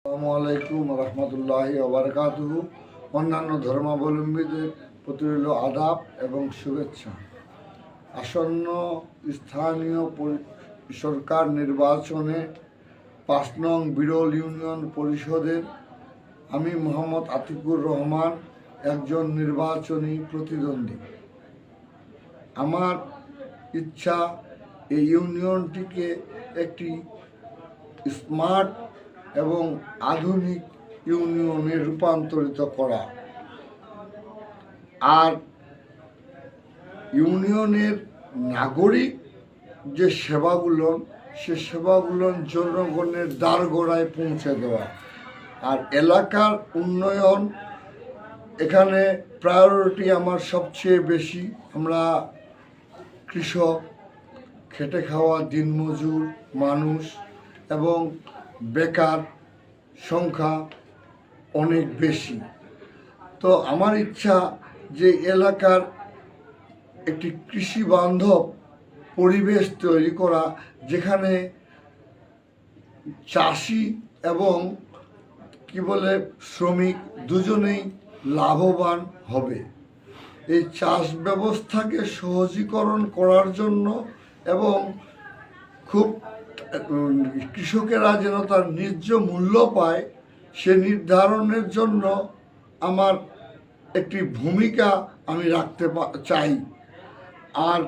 আসসালামু আলাইকুম রহমতুল্লাহি ওবারাকাতুহু। অন্যান্য ধর্মাবলম্বীদের প্রতি রইল আদাব এবং শুভেচ্ছা। আসন্ন স্থানীয় সরকার নির্বাচনে ৫ নং বিরল ইউনিয়ন পরিষদের আমি মোহাম্মদ আতিকুর রহমান একজন নির্বাচনী প্রতিদ্বন্দ্বী। আমার ইচ্ছা এই ইউনিয়নটিকে একটি স্মার্ট এবং আধুনিক ইউনিয়নে রূপান্তরিত করা, আর ইউনিয়নের নাগরিক যে সেবাগুলো সে সেবাগুলো জনগণের দ্বারগোড়ায় পৌঁছে দেওয়া, আর এলাকার উন্নয়ন এখানে প্রায়োরিটি আমার সবচেয়ে বেশি। আমরা কৃষক, খেটে খাওয়া দিনমজুর মানুষ এবং বেকার সংখ্যা অনেক বেশি। তো আমার ইচ্ছা যে এলাকার একটি কৃষি বান্ধব পরিবেশ তৈরি করা, যেখানে চাষি এবং শ্রমিক দুজনেই লাভবান হবে। এই চাষ ব্যবস্থাকে সহজীকরণ করার জন্য এবং খুব কৃষকেরা যেন তার ন্যায্য মূল্য পায় সে নির্ধারণের জন্য আমার একটি ভূমিকা আমি রাখতে চাই। আর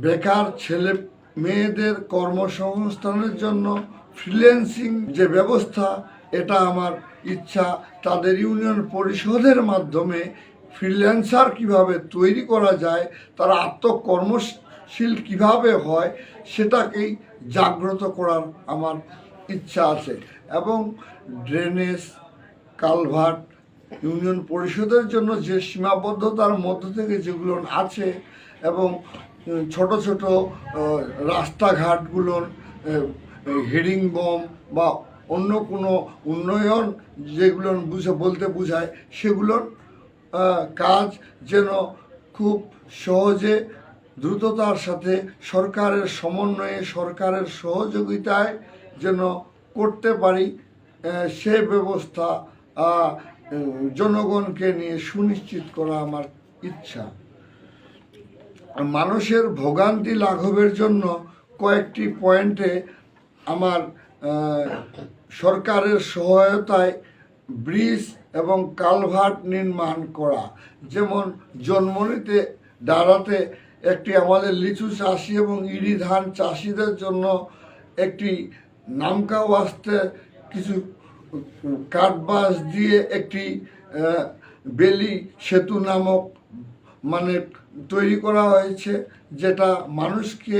বেকার ছেলে মেয়েদের কর্মসংস্থানের জন্য ফ্রিল্যান্সিং যে ব্যবস্থা, এটা আমার ইচ্ছা। তাদের ইউনিয়ন পরিষদের মাধ্যমে ফ্রিল্যান্সার কিভাবে তৈরি করা যায়, তারা আত্মকর্মশীল কিভাবে হয়, সেটাকেই জাগ্রত করার আমার ইচ্ছা আছে। এবং ড্রেনেজ, কালভার্ট ইউনিয়ন পরিষদের জন্য যে সীমাবদ্ধতার মধ্য থেকে যেগুলো আছে, এবং ছোট ছোট রাস্তাঘাটগুলোর হেডিং বম বা অন্য কোনো উন্নয়ন যেগুলো বলতে বোঝায়, সেগুলোর কাজ যেন খুব সহজে দ্রুততার সাথে সরকারের সমন্বয়ে, সরকারের সহযোগিতায় যেন করতে পারি, সে ব্যবস্থা জনগণকে নিয়ে সুনিশ্চিত করা আমার ইচ্ছা। মানুষের ভোগান্তি লাঘবের জন্য কয়েকটি পয়েন্টে আমার সরকারের সহায়তায় ব্রিজ এবং কালভার্ট নির্মাণ করা। যেমন জন্মনিতে দাঁড়াতে একটি আমাদের লিচু চাষি এবং ইরি ধান চাষিদের জন্য একটি নামকা ওয়াস্তে কিছু কাঠবাঁশ দিয়ে একটি বেলি সেতু নামক তৈরি করা হয়েছে, যেটা মানুষকে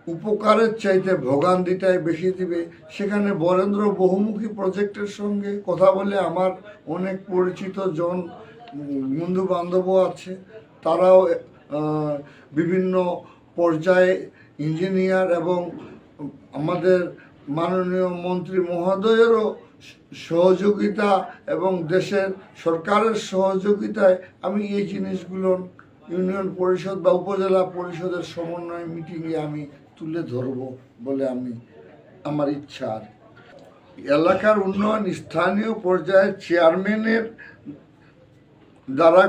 উপকারের চাইতে ভোগান্তিটাই বেশি দিবে। সেখানে বরেন্দ্র বহুমুখী প্রজেক্টের সঙ্গে কথা বলে আমার অনেক পরিচিত বন্ধু বান্ধবও আছে। তারাও বিভিন্ন পর্যায়ে ইঞ্জিনিয়ার এবং আমাদের মাননীয় মন্ত্রী মহোদয়েরও সহযোগিতা এবং দেশের সরকারের সহযোগিতায় আমি এই জিনিসগুলো ইউনিয়ন পরিষদ বা উপজেলা পরিষদের সমন্বয় মিটিংয়ে আমি তুলে ধরব বলে আমার ইচ্ছা। আর এলাকার উন্নয়ন স্থানীয় পর্যায়ে চেয়ারম্যানের দ্বারা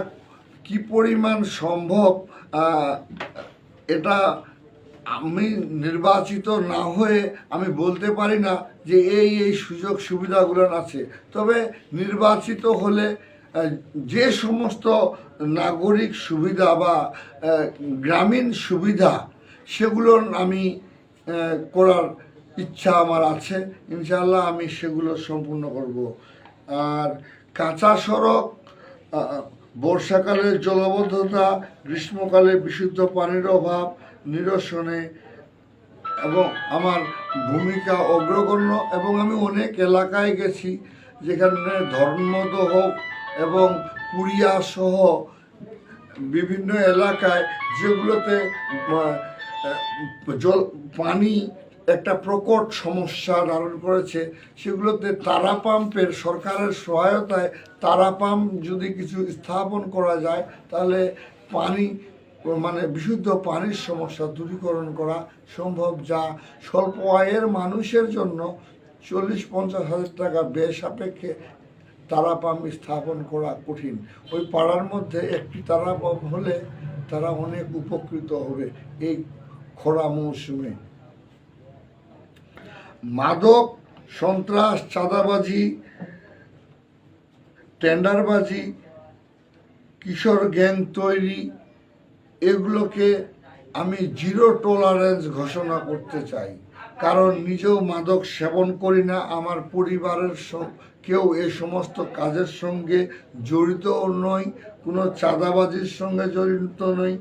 কি পরিমাণ সম্ভব, এটা আমি নির্বাচিত না হয়ে আমি বলতে পারি না যে এই সুযোগ সুবিধাগুলো আছে। তবে নির্বাচিত হলে যে সমস্ত নাগরিক সুবিধা বা গ্রামীণ সুবিধা, সেগুলো আমি করার ইচ্ছা আমার আছে। ইনশাআল্লাহ আমি সেগুলো সম্পূর্ণ করব। আর কাঁচা সড়ক, বর্ষাকালে জলবদ্ধতা, গ্রীষ্মকালে বিশুদ্ধ পানির অভাব নিরসনে এবং আমার ভূমিকা অগ্রগণ্য। এবং আমি অনেক এলাকায় গেছি যেখানে ধর্মদহ এবং পুরিয়া সহ বিভিন্ন এলাকায়, যেগুলোতে পানি একটা প্রকট সমস্যা ধারণ করেছে, সেগুলোতে তারা পাম্পের সরকারের সহায়তায় তারা পাম্প যদি কিছু স্থাপন করা যায়, তাহলে পানি বিশুদ্ধ পানির সমস্যা দূরীকরণ করা সম্ভব, যা স্বল্প আয়ের মানুষের জন্য 40-50 হাজার টাকা ব্যয় সাপেক্ষে তারা পাম্প স্থাপন করা কঠিন। ওই পাড়ার মধ্যে একটি তারা পাম্প হলে তারা অনেক উপকৃত হবে এই খরা মৌসুমে। মাদক, সন্ত্রাস, চাঁদাবাজি, টেন্ডারবাজি, কিশোর গ্যাং তৈরি, এগুলোকে আমি জিরো টলারেন্স ঘোষণা করতে চাই। কারণ নিজেও মাদক সেবন করি না, আমার পরিবারের কেউ এই সমস্ত কাজের সঙ্গে জড়িতও নই, কোনো চাঁদাবাজির সঙ্গে জড়িত নই।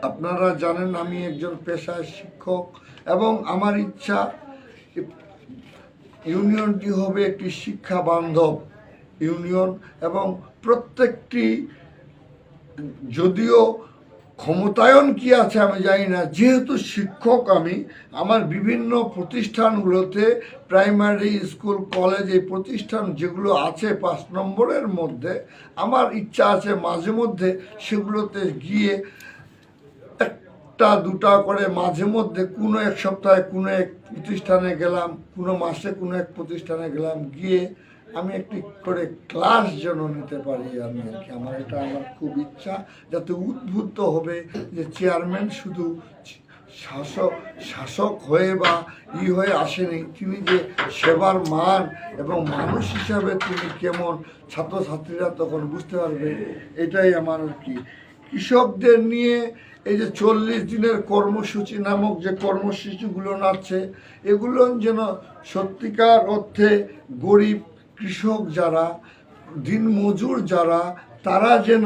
আপনারা জানেন আমি একজন পেশায় শিক্ষক এবং আমার ইচ্ছা ইউনিয়নটি হবে একটি শিক্ষা বান্ধব ইউনিয়ন এবং প্রত্যেকটি, যদিও ক্ষমতায়ন কি আছে আমি জানি না, যেহেতু শিক্ষক আমি, আমার বিভিন্ন প্রতিষ্ঠানগুলোতে প্রাইমারি স্কুল, কলেজ, এই প্রতিষ্ঠান যেগুলো আছে 5 নম্বরের মধ্যে, আমার ইচ্ছা আছে মাঝে মধ্যে সেগুলোতে গিয়ে একটা দুটা করে মাঝে মধ্যে কোনো এক সপ্তাহে কোনো এক প্রতিষ্ঠানে গেলাম, কোনো মাসে কোনো এক প্রতিষ্ঠানে গেলাম, গিয়ে আমি একটি করে ক্লাস যেন নিতে পারি। আমি আর কি এটা আমার খুব ইচ্ছা, যাতে উদ্বুদ্ধ হবে যে চেয়ারম্যান শুধু শাসক হয়ে বা হয়ে আসেনি, তিনি যে সেবার মান এবং মানুষ হিসাবে তিনি কেমন, ছাত্রছাত্রীরা তখন বুঝতে পারবে। এটাই আমার আর কি। কৃষকদের নিয়ে এই যে 40 দিনের কর্মসূচি নামক যে কর্মসূচিগুলো আছে, এগুলো যেন সত্যিকার অর্থে গরিব কৃষক যারা, দিনমজুর যারা, তারা যেন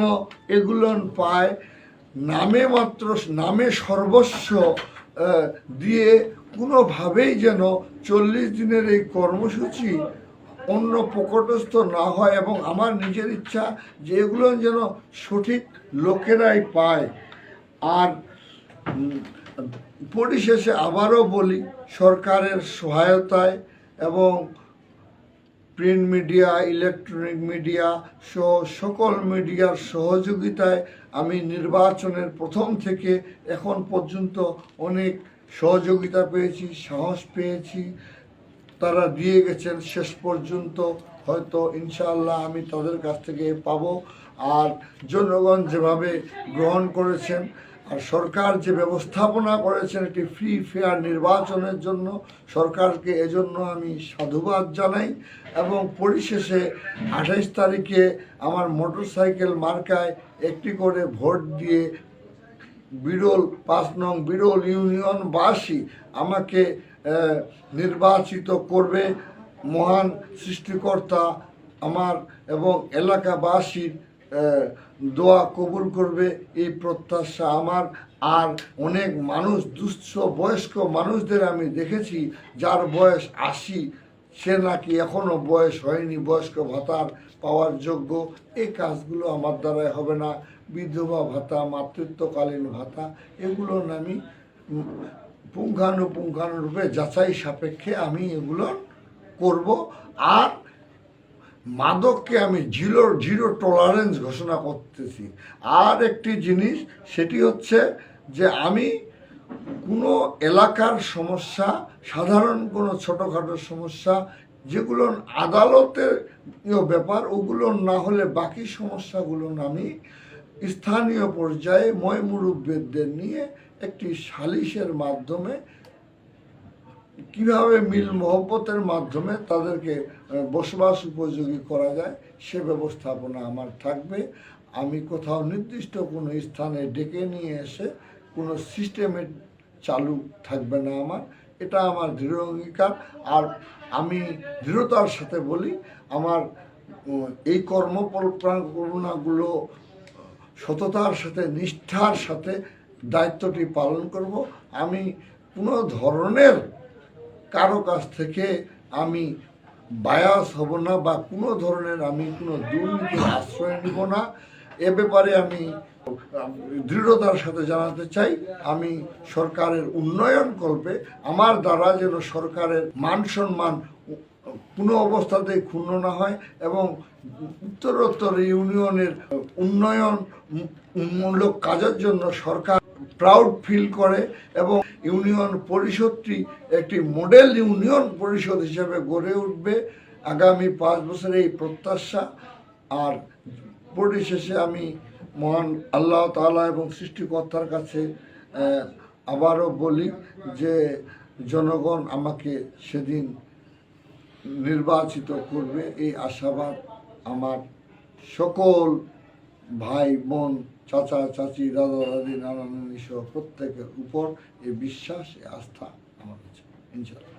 এগুলো পায়। নামে সর্বস্ব দিয়ে কোনোভাবেই যেন 40 দিনের এই কর্মসূচি অন্য প্রকটস্থ না হয় এবং আমার নিজের ইচ্ছা যে এগুলো যেন সঠিক লোকেরাই পায়। আর পরিশেষে আবারও বলি, সরকারের সহায়তায় এবং প্রিন্ট মিডিয়া, ইলেকট্রনিক মিডিয়া সহ সকল মিডিয়ার সহযোগিতায় আমি নির্বাচনের প্রথম থেকে এখন পর্যন্ত অনেক সহযোগিতা পেয়েছি, সাহস পেয়েছি, তারা দিয়ে গেছেন। শেষ পর্যন্ত হয়তো ইনশাআল্লাহ আমি তাদের কাছ থেকে পাবো। আর জনগণ যেভাবে গ্রহণ করেছেন আর সরকার যে ব্যবস্থাপনা করেছেন একটি ফ্রি ফেয়ার নির্বাচনের জন্য, সরকারকে এজন্য আমি সাধুবাদ জানাই। এবং পরিশেষে 28 তারিখে আমার মোটরসাইকেল মার্কায় একটি করে ভোট দিয়ে বিরল 5 নং বিরল ইউনিয়নবাসী আমাকে নির্বাচিত করবে। মহান সৃষ্টিকর্তা আমার এবং এলাকাবাসীর দোয়া কবুল করবে, এই প্রত্যাশা আমার। আর অনেক মানুষ, দুস্থ বয়স্ক মানুষদের আমি দেখেছি যার বয়স 80, সে নাকি এখনো বয়স হয়নি বয়স্ক ভাতার পাওয়ার যোগ্য। এই কাজগুলো আমার দ্বারাই হবে না। বিধবা ভাতা, মাতৃত্বকালীন ভাতা, এগুলো আমি পুঙ্খানুপুঙ্খানুরূপে যাচাই সাপেক্ষে আমি এগুলো করব। আর মাদককে আমি জিরো টলারেন্স ঘোষণা করতেছি। আর একটি জিনিস, সেটি হচ্ছে যে আমি কোনো এলাকার সমস্যা, সাধারণ কোনো ছোটোখাটো সমস্যা যেগুলো আদালতের ব্যাপার, ওগুলো না হলে বাকি সমস্যাগুলো আমি স্থানীয় পর্যায়ে মুরব্বিদের নিয়ে একটি সালিশের মাধ্যমে, কিভাবে মিল মহব্বতের মাধ্যমে তাদেরকে বসবাস উপযোগী করা যায় সে ব্যবস্থাপনা আমার থাকবে। আমি কোথাও নির্দিষ্ট কোনো স্থানে ডেকে নিয়ে এসে কোনো সিস্টেমে চালু থাকবে না আমার, এটা আমার দৃঢ় অঙ্গীকার। আর আমি দৃঢ়তার সাথে বলি, আমার এই কর্মপরিকল্পনাগুলো সততার সাথে, নিষ্ঠার সাথে দায়িত্বটি পালন করব। আমি কোনো ধরনের কারো কাছ থেকে আমি বায়াস হব না বা কোনো ধরনের আমি কোনো দুর্নীতির আশ্রয় নিব না। এ ব্যাপারে আমি দৃঢ়তার সাথে জানাতে চাই, আমি সরকারের উন্নয়ন কল্পে আমার দ্বারা যেন সরকারের মান সম্মান কোনো অবস্থাতেই ক্ষুণ্ণ না হয় এবং উত্তরোত্তর ইউনিয়নের উন্নয়নমূলক কাজের জন্য সরকার প্রাউড ফিল করে এবং ইউনিয়ন পরিষদটি একটি মডেল ইউনিয়ন পরিষদ হিসেবে গড়ে উঠবে আগামী 5 বছরে এই প্রত্যাশা। আর পরিশেষে আমি মহান আল্লাহ তাআলা এবং সৃষ্টিকর্তার কাছে আবারও বলি যে জনগণ আমাকে সেদিন নির্বাচিত করবে, এই আশাবাদ আমার সকল ভাই বোন, চাচা চাচি, দাদা দাদি, নানা নানি সহ প্রত্যেকের উপর এই বিশ্বাস, এই আস্থা আমার আছে ইনশাআল্লাহ।